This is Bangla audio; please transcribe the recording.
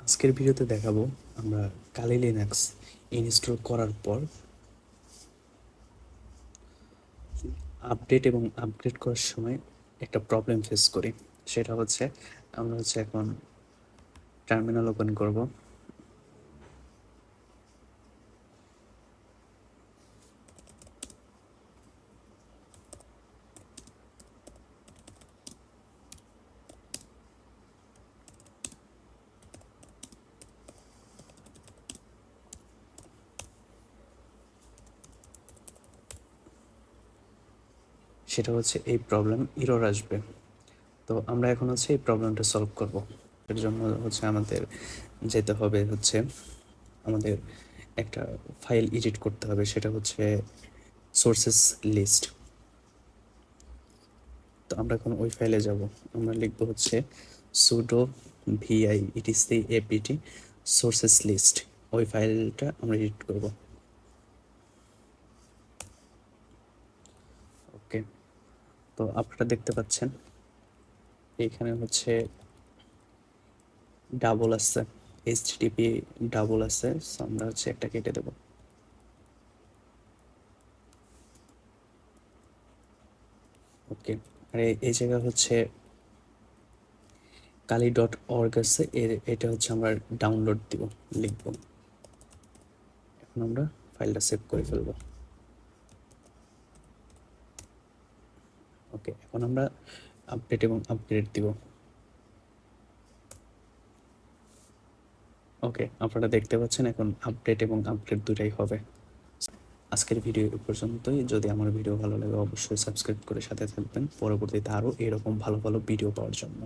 আজকের ভিডিওতে দেখাবো আমরা কালি লিনাক্স ইনস্টল করার পর আপডেট এবং আপগ্রেড করার সময় একটা প্রবলেম ফেস করি। সেটা হচ্ছে আমরা এখন টার্মিনাল ওপেন করব। সেটা হচ্ছে এই প্রবলেম ইরর আসবে। তো আমরা এখন এই প্রবলেমটা সলভ করব। এর জন্য আমাদের যেতে হবে আমাদের একটা ফাইল এডিট করতে হবে, সেটা হচ্ছে সোর্সেস লিস্ট। তো আমরা এখন ওই ফাইলে যাব। আমরা লিখব sudo vi etc apt sources list। ওই ফাইলটা আমরা এডিট করব। ওকে, তো আপনারা দেখতে পাচ্ছেন এখানে ডাবল আছে, http ডাবল আছে। সো আমরা একটা কেটে দেব। ওকে, আর এই জায়গা kali.org আছে, এটা আমরা ডাউনলোড দিব, লিখব। এখন আমরা ফাইলটা সেভ করে ফেলব। ওকে, এখন আমরা আপডেট এবং আপগ্রেড দিব। ওকে, আপনারা দেখতে পাচ্ছেন এখন আপডেট এবং আপগ্রেড দুটাই হবে। আজকের ভিডিও এ পর্যন্তই। যদি আমার ভিডিও ভালো লাগে অবশ্যই সাবস্ক্রাইব করে সাথে থাকবেন পরবর্তীতে আরও এরকম ভালো ভালো ভিডিও পাওয়ার জন্য।